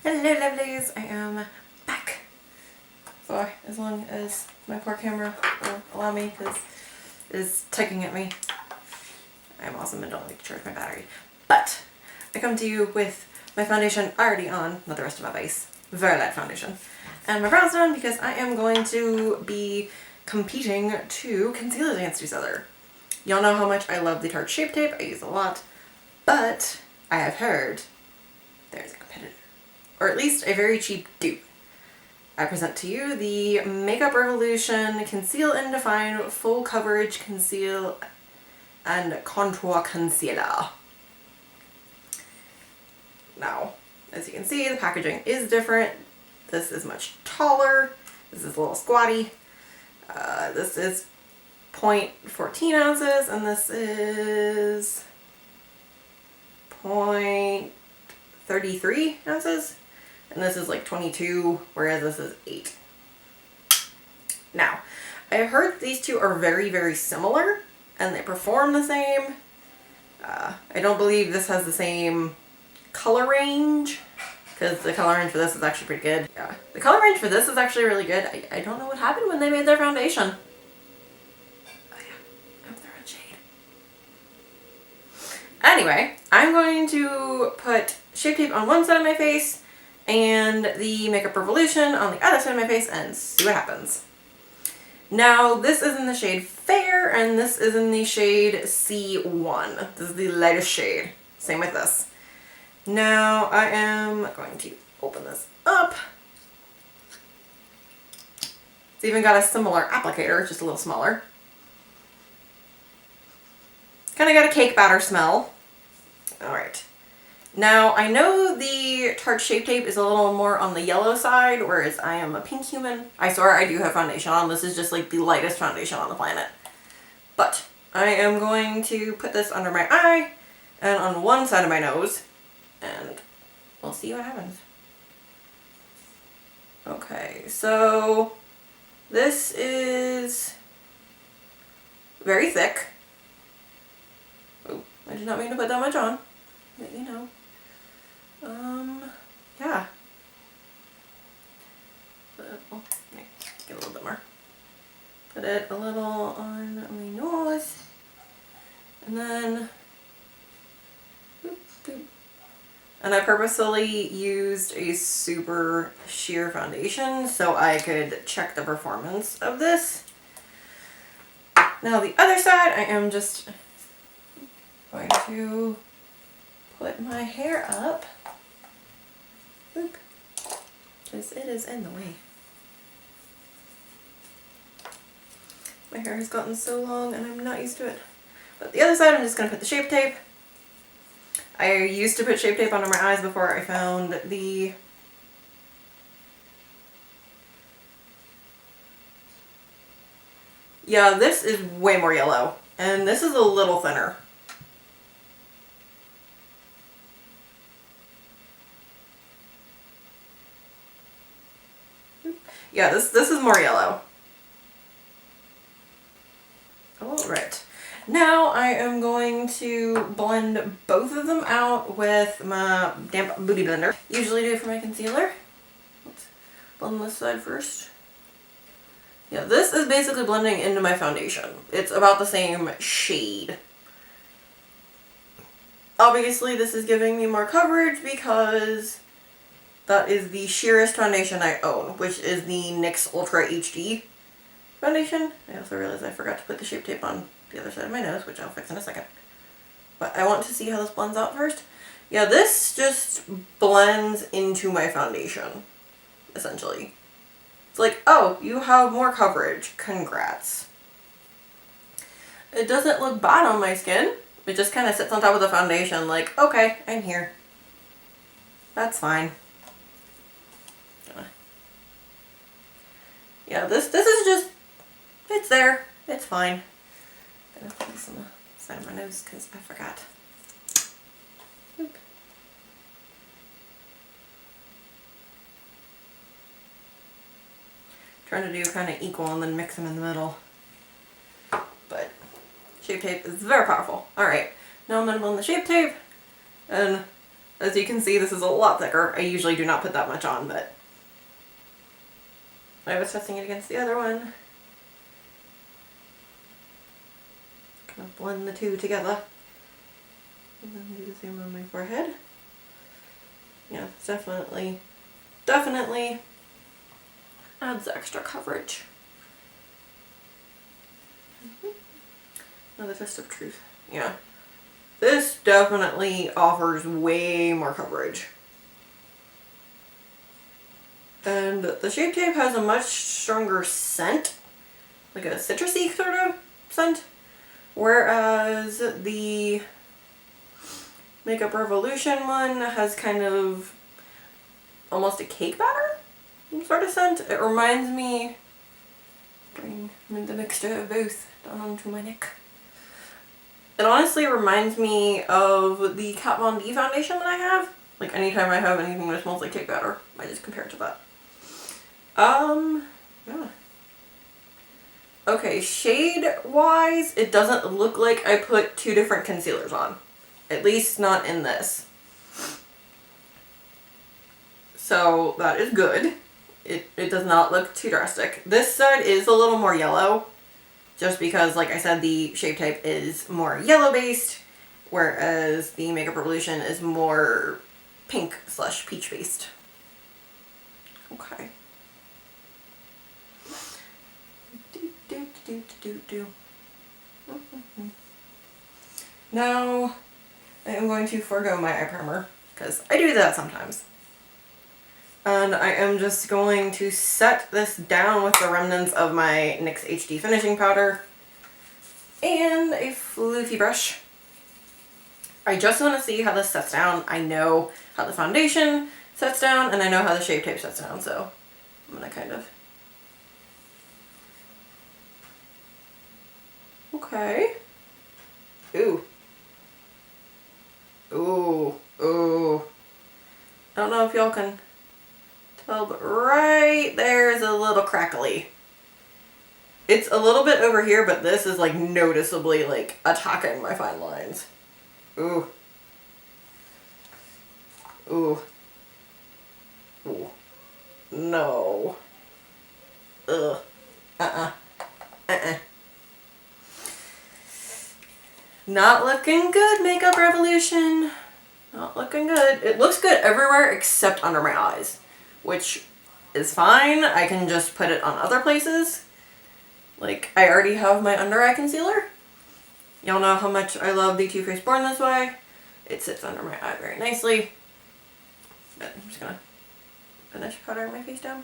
Hello lovelies, I am back for as long as my poor camera will allow me because it is tugging at me. I'm awesome and don't like to charge my battery. But I come to you with my foundation already on, not the rest of my base, very light foundation. And my brows done because I am going to be competing to conceal against each other. Y'all know how much I love the Tarte Shape Tape, I use a lot, but I have heard there's a competitor. Or at least a very cheap dupe. I present to you the Makeup Revolution Conceal and Define Full Coverage Conceal and Contour Concealer. Now, as you can see, the packaging is different. This is much taller. This is a little squatty. This is 0.14 ounces and this is 0.33 ounces. And this is like 22, whereas this is 8. Now, I have heard these two are very, very similar, and they perform the same. I don't believe this has the same color range, because the color range for this is actually pretty good. Yeah, the color range for this is actually really good. I don't know what happened when they made their foundation. Oh yeah, I'm the red shade. Anyway, I'm going to put Shape Tape on one side of my face, and the Makeup Revolution on the other side of my face and see what happens. Now this is in the shade Fair and this is in the shade C1. This is the lightest shade. Same with this. Now I am going to open this up. It's even got a similar applicator, just a little smaller. Kind of got a cake batter smell. Alright. Now, I know the Tarte Shape Tape is a little more on the yellow side, whereas I am a pink human. I swear I do have foundation on. This is just like the lightest foundation on the planet. But I am going to put this under my eye and on one side of my nose, and we'll see what happens. Okay, so this is very thick. Oh, I did not mean to put that much on, but you know. Yeah. Get a little bit more. Put it a little on my nose. And then, boop, boop. And I purposely used a super sheer foundation so I could check the performance of this. Now the other side, I am just going to put my hair up. Oop. Because it is in the way. My hair has gotten so long and I'm not used to it. But the other side I'm just going to put the Shape Tape. I used to put Shape Tape under my eyes before I found the yeah, this is way more yellow and this is a little thinner. Yeah, this is more yellow. Alright. Now I am going to blend both of them out with my damp booty blender. Usually do for my concealer. Let's blend this side first. Yeah, this is basically blending into my foundation. It's about the same shade. Obviously this is giving me more coverage because that is the sheerest foundation I own, which is the NYX Ultra HD foundation. I also realized I forgot to put the Shape Tape on the other side of my nose, which I'll fix in a second. But I want to see how this blends out first. Yeah, this just blends into my foundation, essentially. It's like, oh, you have more coverage. Congrats. It doesn't look bad on my skin. It just kind of sits on top of the foundation like, okay, I'm here. That's fine. Yeah, this is just, it's there. It's fine. I'm gonna put this on the side of my nose because I forgot. Oop. Trying to do kind of equal and then mix them in the middle. But Shape Tape is very powerful. Alright, now I'm going to blend the Shape Tape and As you can see, this is a lot thicker. I usually do not put that much on, but I was testing it against the other one. Kind of blend the two together. And then do the same on my forehead. Yeah, it's definitely adds extra coverage. Another test of truth. Yeah. This definitely offers way more coverage. And the Shape Tape has a much stronger scent, like a citrusy sort of scent, whereas the Makeup Revolution one has kind of almost a cake batter sort of scent. It reminds me, bring the mixture of both down onto my neck. It honestly reminds me of the Kat Von D foundation that I have. Like anytime I have anything that smells like cake batter, I just compare it to that. Yeah. Okay, shade wise, it doesn't look like I put two different concealers on. At least not in this. So that is good. It does not look too drastic. This side is a little more yellow. Just because, like I said, the Shape Tape is more yellow based, whereas the Makeup Revolution is more pink / peach based. Okay. Now, I am going to forego my eye primer, because I do that sometimes. And I am just going to set this down with the remnants of my NYX HD Finishing Powder and a floofy brush. I just want to see how this sets down. I know how the foundation sets down, and I know how the Shape Tape sets down, so I'm going to kind of... Okay. Ooh. Ooh. Ooh. I don't know if y'all can tell, but right there's a little crackly. It's a little bit over here, but this is like noticeably like attacking my fine lines. Ooh. Ooh. Ooh. No. Ugh. Not looking good, Makeup Revolution. Not looking good. It looks good everywhere except under my eyes, which is fine. I can just put it on other places. Like, I already have my under eye concealer. Y'all know how much I love the Too Faced Born This Way. It sits under my eye very nicely. But I'm just gonna finish powdering my face down.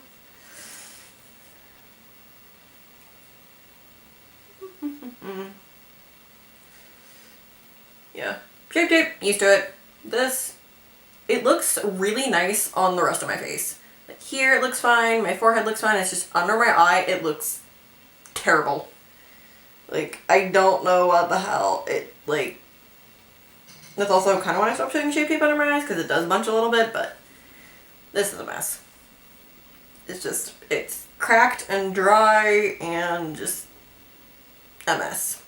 Yeah. Shape Tape, used to it. This, it looks really nice on the rest of my face. Like here it looks fine, my forehead looks fine, it's just under my eye it looks terrible. Like, I don't know what the hell. It, like, that's also kind of why I stopped putting Shape Tape under my eyes, because it does bunch a little bit, but this is a mess. It's just, it's cracked and dry and just a mess.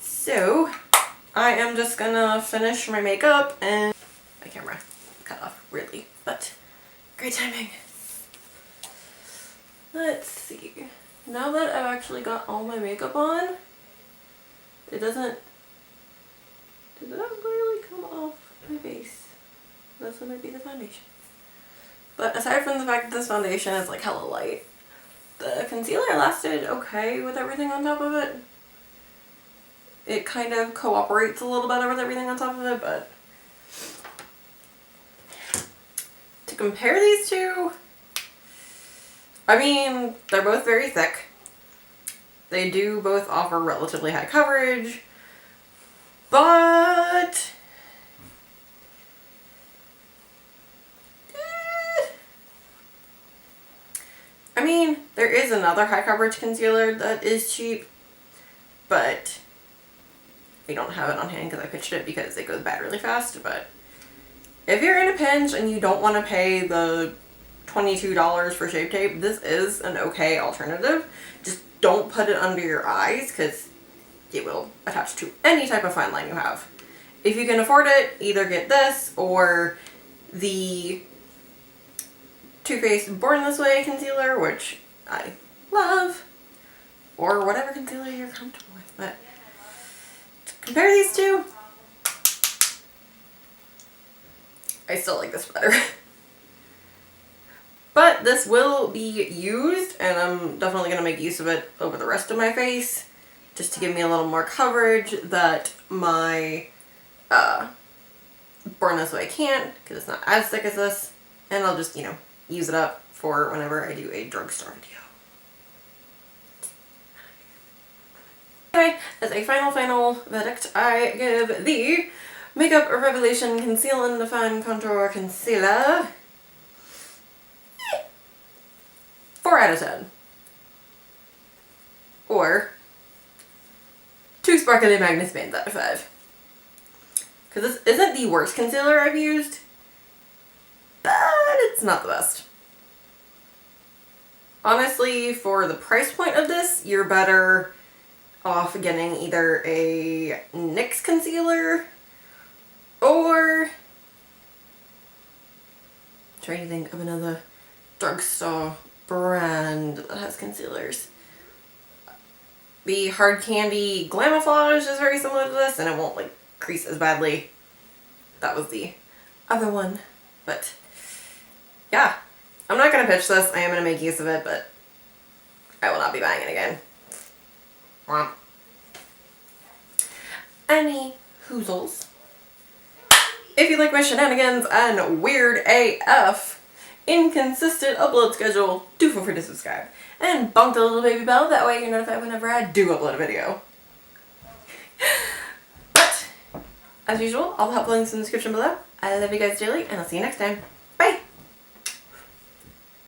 So, I am just gonna finish my makeup and my camera cut off, really, but great timing. Let's see. Now that I've actually got all my makeup on, it doesn't, did that really come off my face? This might be the foundation. But aside from the fact that this foundation is like hella light, the concealer lasted okay with everything on top of it. It kind of cooperates a little better with everything on top of it, but to compare these two, I mean, they're both very thick. They do both offer relatively high coverage, but I mean, there is another high coverage concealer that is cheap, but I don't have it on hand because I pitched it because it goes bad really fast. But if you're in a pinch and you don't want to pay the $22 for Shape Tape, this is an okay alternative. Just don't put it under your eyes because it will attach to any type of fine line you have. if you can afford it, either get this or the Too Faced Born This Way concealer, which I love, or whatever concealer you're comfortable with. But to compare these two, I still like this better. But this will be used, and I'm definitely going to make use of it over the rest of my face, just to give me a little more coverage that my Born This Way can't, because it's not as thick as this. And I'll just, you know, use it up for whenever I do a drugstore video. Anyway, as a final verdict, I give the Makeup Revelation Conceal and Define Contour Concealer 4 out of 10. Or 2 Sparkly Magnus Bands out of 5. Because this isn't the worst concealer I've used, but it's not the best. Honestly, for the price point of this, you're better off getting either a NYX concealer or trying to think of another drugstore brand that has concealers. The Hard Candy Glamouflage is very similar to this, and it won't like crease as badly. That was the other one. But yeah, I'm not going to pitch this. I am going to make use of it, but I will not be buying it again. Any hoozles. If you like my shenanigans and weird AF inconsistent upload schedule, do feel free to subscribe. And bonk the little baby bell, that way you're notified whenever I do upload a video. But, as usual, I'll have links in the description below. I love you guys dearly, and I'll see you next time.